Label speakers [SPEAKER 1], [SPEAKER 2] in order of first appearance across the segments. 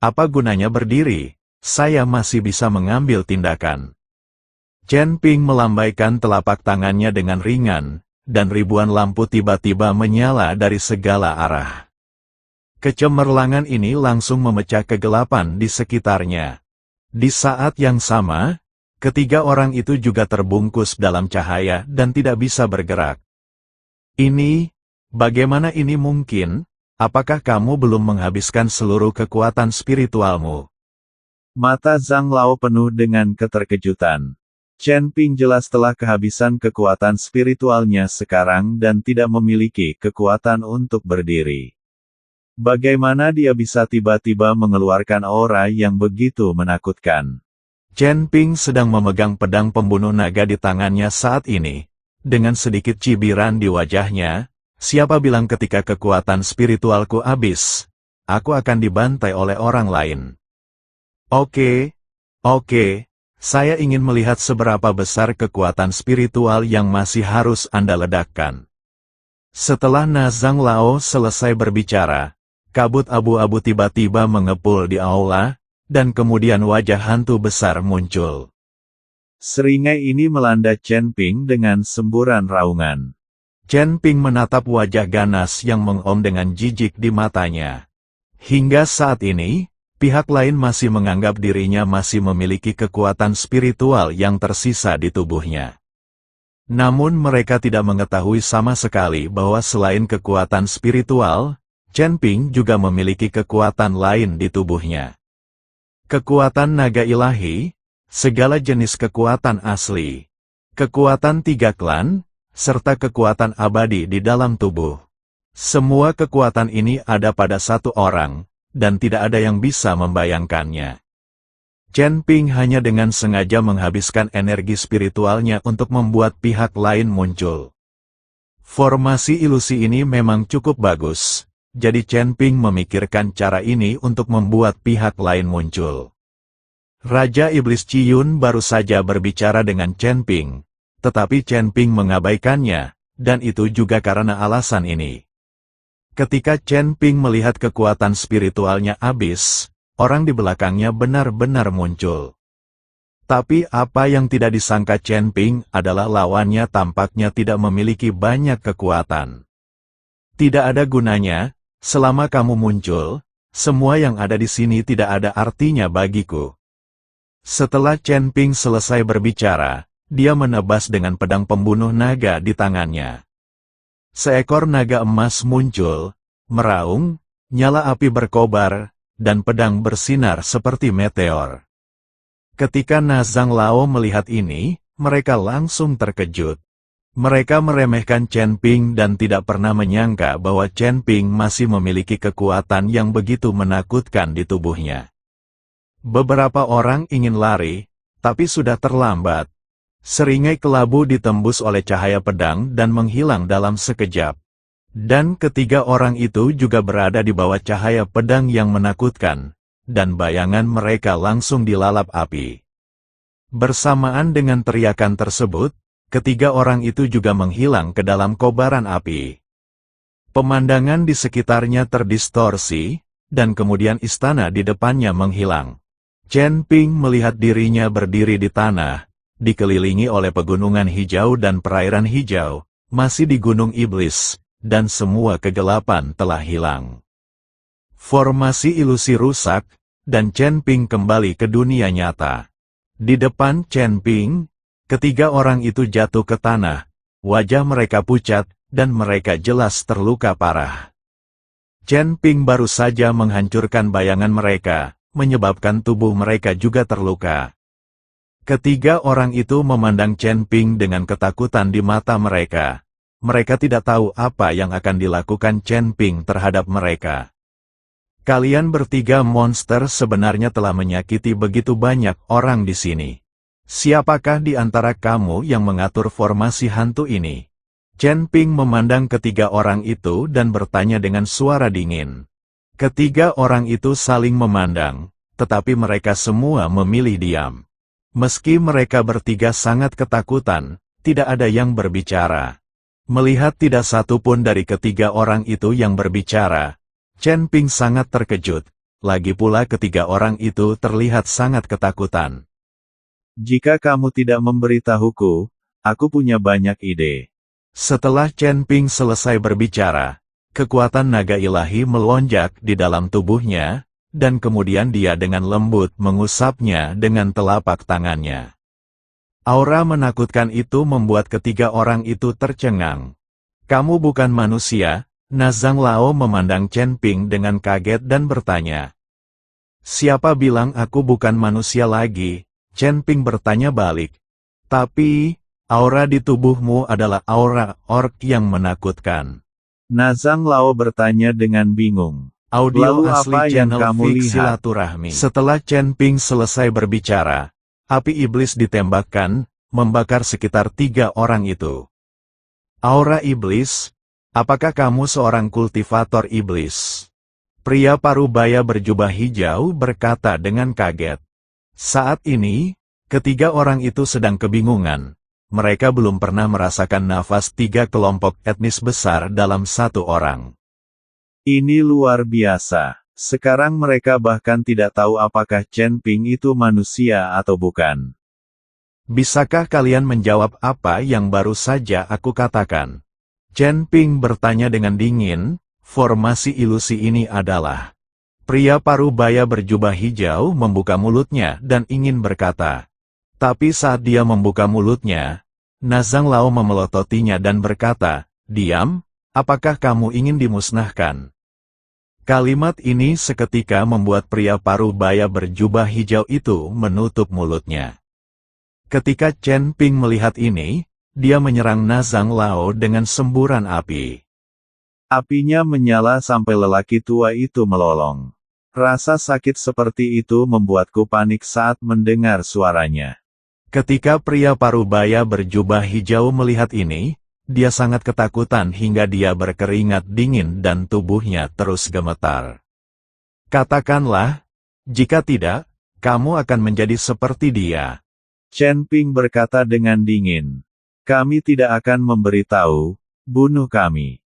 [SPEAKER 1] Apa gunanya berdiri? Saya masih bisa mengambil tindakan. Chen Ping melambaikan telapak tangannya dengan ringan, dan ribuan lampu tiba-tiba menyala dari segala arah. Kecemerlangan ini langsung memecah kegelapan di sekitarnya. Di saat yang sama, ketiga orang itu juga terbungkus dalam cahaya dan tidak bisa bergerak. Bagaimana ini mungkin? Apakah kamu belum menghabiskan seluruh kekuatan spiritualmu? Mata Zhang Lao penuh dengan keterkejutan. Chen Ping jelas telah kehabisan kekuatan spiritualnya sekarang dan tidak memiliki kekuatan untuk berdiri. Bagaimana dia bisa tiba-tiba mengeluarkan aura yang begitu menakutkan? Chen Ping sedang memegang pedang pembunuh naga di tangannya saat ini. Dengan sedikit cibiran di wajahnya, siapa bilang ketika kekuatan spiritualku habis, aku akan dibantai oleh orang lain. Oke. Saya ingin melihat seberapa besar kekuatan spiritual yang masih harus Anda ledakkan. Setelah Zhang Lao selesai berbicara, kabut abu-abu tiba-tiba mengepul di aula, dan kemudian wajah hantu besar muncul. Seringai ini melanda Chen Ping dengan semburan raungan. Chen Ping menatap wajah ganas yang mengom dengan jijik di matanya. Hingga saat ini, pihak lain masih menganggap dirinya masih memiliki kekuatan spiritual yang tersisa di tubuhnya. Namun mereka tidak mengetahui sama sekali bahwa selain kekuatan spiritual, Chen Ping juga memiliki kekuatan lain di tubuhnya. Kekuatan naga ilahi, segala jenis kekuatan asli, kekuatan tiga klan, serta kekuatan abadi di dalam tubuh. Semua kekuatan ini ada pada satu orang, dan tidak ada yang bisa membayangkannya. Chen Ping hanya dengan sengaja menghabiskan energi spiritualnya untuk membuat pihak lain muncul. Formasi ilusi ini memang cukup bagus, jadi Chen Ping memikirkan cara ini untuk membuat pihak lain muncul. Raja Iblis Ciyun baru saja berbicara dengan Chen Ping, tetapi Chen Ping mengabaikannya, dan itu juga karena alasan ini. Ketika Chen Ping melihat kekuatan spiritualnya habis, orang di belakangnya benar-benar muncul. Tapi apa yang tidak disangka Chen Ping adalah lawannya tampaknya tidak memiliki banyak kekuatan. Tidak ada gunanya, selama kamu muncul, semua yang ada di sini tidak ada artinya bagiku. Setelah Chen Ping selesai berbicara, dia menebas dengan pedang pembunuh naga di tangannya. Seekor naga emas muncul, meraung, nyala api berkobar, dan pedang bersinar seperti meteor. Ketika Zhang Lao melihat ini, mereka langsung terkejut. Mereka meremehkan Chen Ping dan tidak pernah menyangka bahwa Chen Ping masih memiliki kekuatan yang begitu menakutkan di tubuhnya. Beberapa orang ingin lari, tapi sudah terlambat. Seringai kelabu ditembus oleh cahaya pedang dan menghilang dalam sekejap. Dan ketiga orang itu juga berada di bawah cahaya pedang yang menakutkan, dan bayangan mereka langsung dilalap api. Bersamaan dengan teriakan tersebut, ketiga orang itu juga menghilang ke dalam kobaran api. Pemandangan di sekitarnya terdistorsi, dan kemudian istana di depannya menghilang. Chen Ping melihat dirinya berdiri di tanah, dikelilingi oleh pegunungan hijau dan perairan hijau, masih di Gunung Iblis, dan semua kegelapan telah hilang. Formasi ilusi rusak, dan Chen Ping kembali ke dunia nyata. Di depan Chen Ping, ketiga orang itu jatuh ke tanah, wajah mereka pucat, dan mereka jelas terluka parah. Chen Ping baru saja menghancurkan bayangan mereka, menyebabkan tubuh mereka juga terluka. Ketiga orang itu memandang Chen Ping dengan ketakutan di mata mereka. Mereka tidak tahu apa yang akan dilakukan Chen Ping terhadap mereka. Kalian bertiga monster sebenarnya telah menyakiti begitu banyak orang di sini. Siapakah di antara kamu yang mengatur formasi hantu ini? Chen Ping memandang ketiga orang itu dan bertanya dengan suara dingin. Ketiga orang itu saling memandang, tetapi mereka semua memilih diam. Meski mereka bertiga sangat ketakutan, tidak ada yang berbicara. Melihat tidak satu pun dari ketiga orang itu yang berbicara, Chen Ping sangat terkejut, Lagi pula ketiga orang itu terlihat sangat ketakutan. Jika kamu tidak memberitahuku, aku punya banyak ide. Setelah Chen Ping selesai berbicara, kekuatan naga ilahi melonjak di dalam tubuhnya, dan kemudian dia dengan lembut mengusapnya dengan telapak tangannya. Aura menakutkan itu membuat ketiga orang itu tercengang. Kamu bukan manusia, Nazang Lao memandang Chen Ping dengan kaget dan bertanya. Siapa bilang aku bukan manusia lagi? Chen Ping bertanya balik. Tapi, aura di tubuhmu adalah aura orc yang menakutkan. Nazang Lao bertanya dengan bingung. Audio
[SPEAKER 2] Lalu
[SPEAKER 1] asli
[SPEAKER 2] apa yang
[SPEAKER 1] channel
[SPEAKER 2] kamu
[SPEAKER 1] Fix
[SPEAKER 2] lihat?
[SPEAKER 1] Silaturahmi. Setelah Chen Ping selesai berbicara, api iblis ditembakkan, membakar sekitar 3 orang itu. Aura iblis, apakah kamu seorang kultivator iblis? Pria parubaya berjubah hijau berkata dengan kaget. Saat ini, ketiga orang itu sedang kebingungan. Mereka belum pernah merasakan nafas 3 kelompok etnis besar dalam satu orang.
[SPEAKER 2] Ini luar biasa. Sekarang mereka bahkan tidak tahu apakah Chen Ping itu manusia atau bukan.
[SPEAKER 1] Bisakah kalian menjawab apa yang baru saja aku katakan? Chen Ping bertanya dengan dingin, formasi ilusi ini adalah. Pria parubaya berjubah hijau membuka mulutnya dan ingin berkata. Tapi saat dia membuka mulutnya, Nazang Lao memelototinya dan berkata, diam, apakah kamu ingin dimusnahkan? Kalimat ini seketika membuat pria parubaya berjubah hijau itu menutup mulutnya. Ketika Chen Ping melihat ini, dia menyerang Nazang Lao dengan semburan api.
[SPEAKER 2] Apinya menyala sampai lelaki tua itu melolong. Rasa sakit seperti itu membuatku panik saat mendengar suaranya.
[SPEAKER 1] Ketika pria parubaya berjubah hijau melihat ini, dia sangat ketakutan hingga dia berkeringat dingin dan tubuhnya terus gemetar. Katakanlah, jika tidak, kamu akan menjadi seperti dia.
[SPEAKER 2] Chen Ping berkata dengan dingin. Kami tidak akan memberitahu, bunuh kami.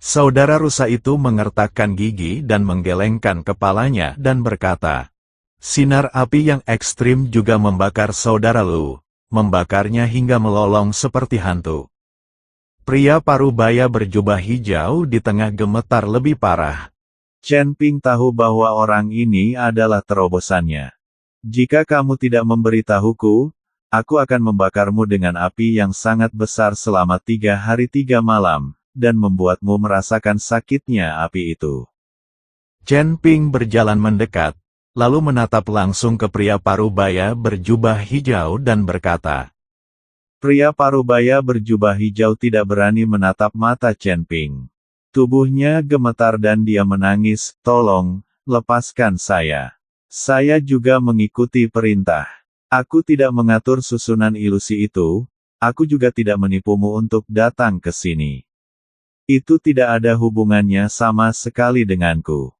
[SPEAKER 1] Saudara rusa itu mengertakkan gigi dan menggelengkan kepalanya dan berkata, sinar api yang ekstrim juga membakar saudara Lu, membakarnya hingga melolong seperti hantu. Pria parubaya berjubah hijau di tengah gemetar lebih parah.
[SPEAKER 2] Chen Ping tahu bahwa orang ini adalah terobosannya. Jika kamu tidak memberitahuku, aku akan membakarmu dengan api yang sangat besar selama 3 hari 3 malam, dan membuatmu merasakan sakitnya api itu.
[SPEAKER 1] Chen Ping berjalan mendekat, lalu menatap langsung ke pria parubaya berjubah hijau dan berkata.
[SPEAKER 2] Pria parubaya berjubah hijau tidak berani menatap mata Chen Ping. Tubuhnya gemetar dan dia menangis, tolong, lepaskan saya. Saya juga mengikuti perintah. Aku tidak mengatur susunan ilusi itu, aku juga tidak menipumu untuk datang ke sini. Itu tidak ada hubungannya sama sekali denganku.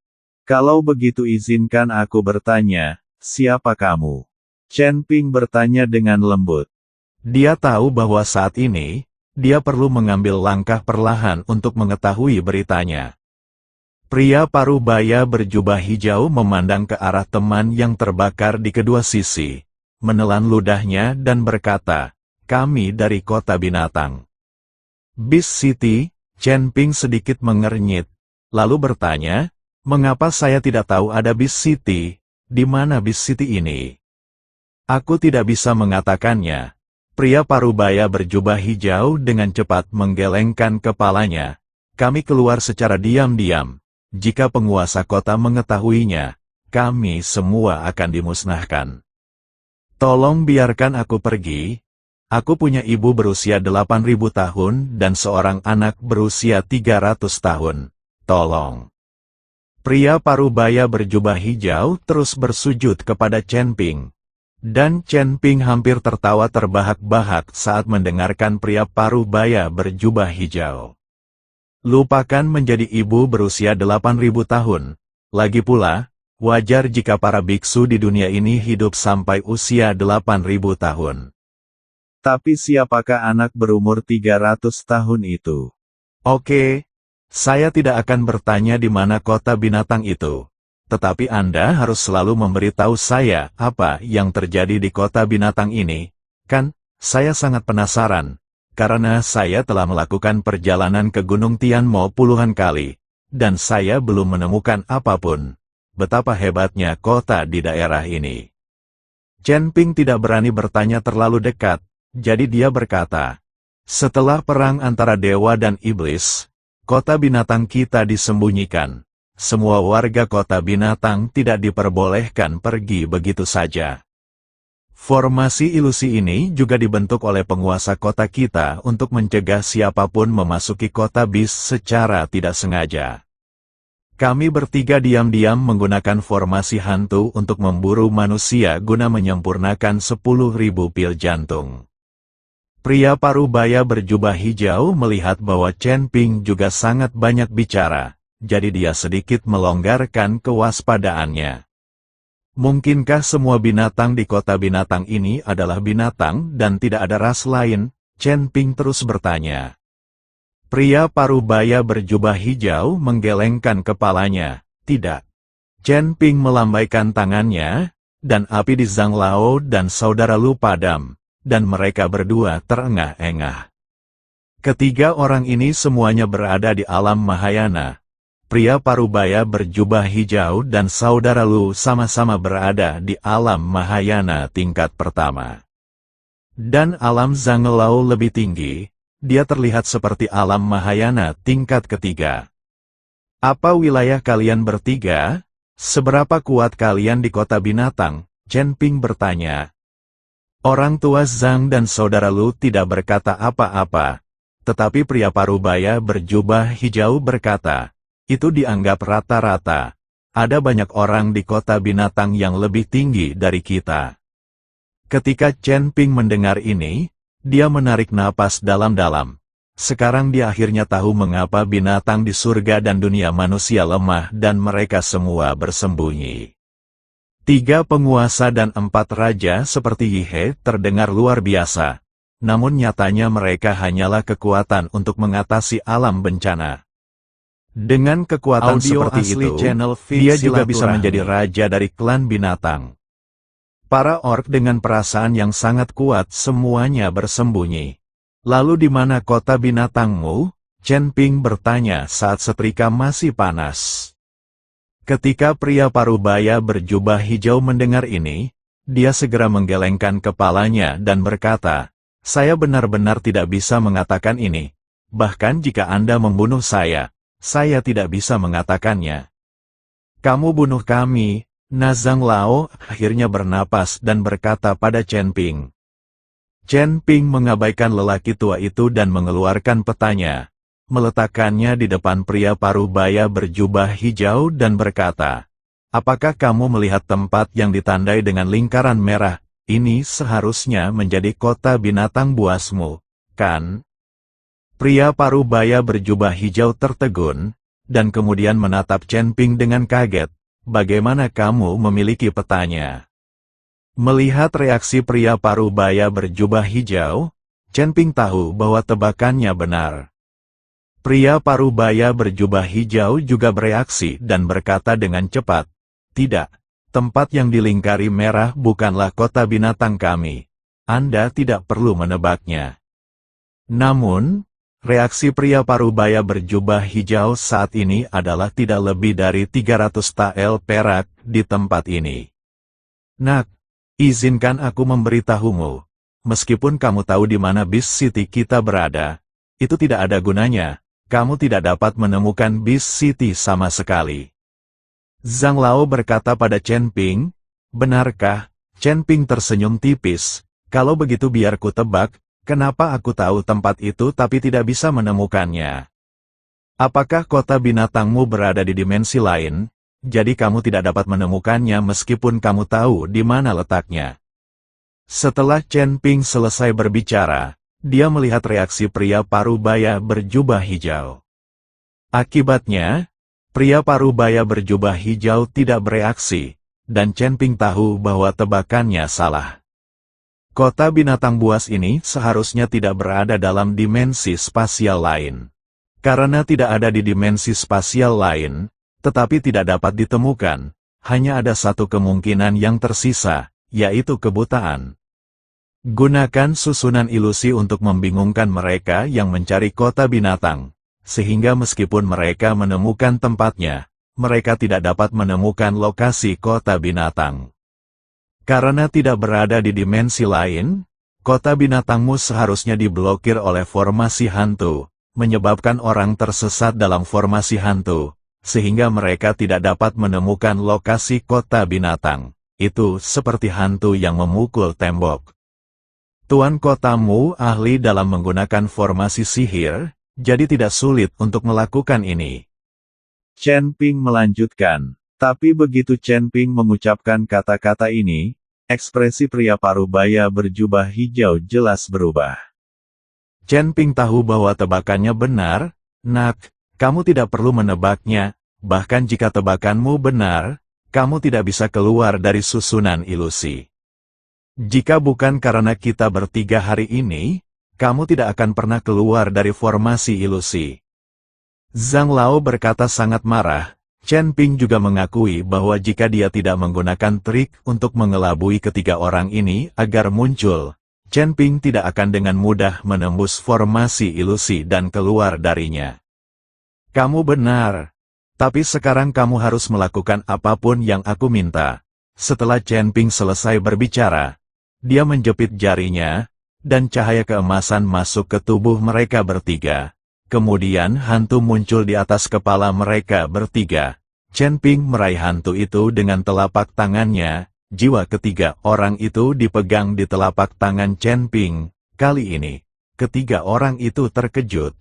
[SPEAKER 2] Kalau begitu izinkan aku bertanya, siapa kamu? Chen Ping bertanya dengan lembut.
[SPEAKER 1] Dia tahu bahwa saat ini, dia perlu mengambil langkah perlahan untuk mengetahui beritanya. Pria parubaya berjubah hijau memandang ke arah teman yang terbakar di kedua sisi, menelan ludahnya dan berkata, kami dari kota binatang. Beast City, Chen Ping sedikit mengernyit, lalu bertanya, mengapa saya tidak tahu ada Beast City, di mana Beast City ini? Aku tidak bisa mengatakannya. Pria parubaya berjubah hijau dengan cepat menggelengkan kepalanya. Kami keluar secara diam-diam. Jika penguasa kota mengetahuinya, kami semua akan dimusnahkan. Tolong biarkan aku pergi. Aku punya ibu berusia 8.000 tahun dan seorang anak berusia 300 tahun. Tolong. Pria parubaya berjubah hijau terus bersujud kepada Chen Ping. Dan Chen Ping hampir tertawa terbahak-bahak saat mendengarkan pria parubaya berjubah hijau. Lupakan menjadi ibu berusia 8.000 tahun. Lagi pula, wajar jika para biksu di dunia ini hidup sampai usia 8.000 tahun.
[SPEAKER 2] Tapi siapakah anak berumur 300 tahun itu?
[SPEAKER 1] Oke, saya tidak akan bertanya di mana kota binatang itu. Tetapi Anda harus selalu memberitahu saya apa yang terjadi di kota binatang ini, kan? Saya sangat penasaran, karena saya telah melakukan perjalanan ke Gunung Tianmo puluhan kali, dan saya belum menemukan apapun. Betapa hebatnya kota di daerah ini. Chen Ping tidak berani bertanya terlalu dekat, jadi dia berkata, setelah perang antara dewa dan iblis, kota binatang kita disembunyikan. Semua warga kota binatang tidak diperbolehkan pergi begitu saja. Formasi ilusi ini juga dibentuk oleh penguasa kota kita untuk mencegah siapapun memasuki kota bis secara tidak sengaja. Kami bertiga diam-diam menggunakan formasi hantu untuk memburu manusia guna menyempurnakan 10.000 pil jantung. Pria parubaya berjubah hijau melihat bahwa Chen Ping juga sangat banyak bicara, jadi dia sedikit melonggarkan kewaspadaannya. Mungkinkah semua binatang di kota binatang ini adalah binatang dan tidak ada ras lain? Chen Ping terus bertanya. Pria parubaya berjubah hijau menggelengkan kepalanya. Tidak. Chen Ping melambaikan tangannya, dan api di Zhang Lao dan saudara Lu padam, dan mereka berdua terengah-engah. Ketiga orang ini semuanya berada di alam Mahayana. Pria parubaya berjubah hijau dan saudara Lu sama-sama berada di alam Mahayana tingkat pertama. Dan alam Zhang Lao lebih tinggi, dia terlihat seperti alam Mahayana tingkat ketiga. Apa wilayah kalian bertiga? Seberapa kuat kalian di kota binatang? Chen Ping bertanya. Orang tua Zhang dan saudara Lu tidak berkata apa-apa, tetapi pria parubaya berjubah hijau berkata, itu dianggap rata-rata. Ada banyak orang di kota binatang yang lebih tinggi dari kita. Ketika Chen Ping mendengar ini, dia menarik napas dalam-dalam. Sekarang dia akhirnya tahu mengapa binatang di surga dan dunia manusia lemah dan mereka semua bersembunyi. 3 penguasa dan 4 raja seperti Yihe terdengar luar biasa. Namun nyatanya mereka hanyalah kekuatan untuk mengatasi alam bencana. Dengan kekuatan seperti itu, dia juga bisa menjadi raja dari klan binatang. Para orc dengan perasaan yang sangat kuat semuanya bersembunyi. Lalu di mana kota binatangmu? Chen Ping bertanya saat setrika masih panas. Ketika pria parubaya berjubah hijau mendengar ini, dia segera menggelengkan kepalanya dan berkata, saya benar-benar tidak bisa mengatakan ini. Bahkan jika Anda membunuh saya tidak bisa mengatakannya. Kamu bunuh kami. Zhang Lao akhirnya bernapas dan berkata pada Chen Ping. Chen Ping mengabaikan lelaki tua itu dan mengeluarkan petanya, meletakkannya di depan pria parubaya berjubah hijau dan berkata, apakah kamu melihat tempat yang ditandai dengan lingkaran merah? Ini seharusnya menjadi kota binatang buasmu, kan? Pria parubaya berjubah hijau tertegun, dan kemudian menatap Chen Ping dengan kaget. Bagaimana kamu memiliki petanya? Melihat reaksi pria parubaya berjubah hijau, Chen Ping tahu bahwa tebakannya benar. Pria parubaya berjubah hijau juga bereaksi dan berkata dengan cepat, tidak, tempat yang dilingkari merah bukanlah kota binatang kami. Anda tidak perlu menebaknya. Namun, reaksi pria parubaya berjubah hijau saat ini adalah tidak lebih dari 300 tael perak di tempat ini. Nak, izinkan aku memberitahumu. Meskipun kamu tahu di mana Beast City kita berada, itu tidak ada gunanya. Kamu tidak dapat menemukan Beast City sama sekali. Zhang Lao berkata pada Chen Ping, benarkah? Chen Ping tersenyum tipis. Kalau begitu biar ku tebak. Kenapa aku tahu tempat itu tapi tidak bisa menemukannya? Apakah kota binatangmu berada di dimensi lain, jadi kamu tidak dapat menemukannya meskipun kamu tahu di mana letaknya? Setelah Chen Ping selesai berbicara, dia melihat reaksi pria parubaya berjubah hijau. Akibatnya, pria parubaya berjubah hijau tidak bereaksi, dan Chen Ping tahu bahwa tebakannya salah. Kota binatang buas ini seharusnya tidak berada dalam dimensi spasial lain. Karena tidak ada di dimensi spasial lain, tetapi tidak dapat ditemukan. Hanya ada satu kemungkinan yang tersisa, yaitu kebutaan. Gunakan susunan ilusi untuk membingungkan mereka yang mencari kota binatang, sehingga meskipun mereka menemukan tempatnya, mereka tidak dapat menemukan lokasi kota binatang. Karena tidak berada di dimensi lain, kota binatangmu seharusnya diblokir oleh formasi hantu, menyebabkan orang tersesat dalam formasi hantu, sehingga mereka tidak dapat menemukan lokasi kota binatang. Itu seperti hantu yang memukul tembok. Tuan kotamu ahli dalam menggunakan formasi sihir, jadi tidak sulit untuk melakukan ini.
[SPEAKER 2] Chen Ping melanjutkan. Tapi begitu Chen Ping mengucapkan kata-kata ini, ekspresi pria parubaya berjubah hijau jelas berubah.
[SPEAKER 1] Chen Ping tahu bahwa tebakannya benar. Nak, kamu tidak perlu menebaknya, bahkan jika tebakanmu benar, kamu tidak bisa keluar dari susunan ilusi. Jika bukan karena kita bertiga hari ini, kamu tidak akan pernah keluar dari formasi ilusi. Zhang Lao berkata sangat marah. Chen Ping juga mengakui bahwa jika dia tidak menggunakan trik untuk mengelabui ketiga orang ini agar muncul, Chen Ping tidak akan dengan mudah menembus formasi ilusi dan keluar darinya. Kamu benar. Tapi sekarang kamu harus melakukan apapun yang aku minta. Setelah Chen Ping selesai berbicara, dia menjepit jarinya, dan cahaya keemasan masuk ke tubuh mereka bertiga. Kemudian hantu muncul di atas kepala mereka bertiga. Chen Ping meraih hantu itu dengan telapak tangannya. Jiwa ketiga orang itu dipegang di telapak tangan Chen Ping. Kali ini, ketiga orang itu terkejut.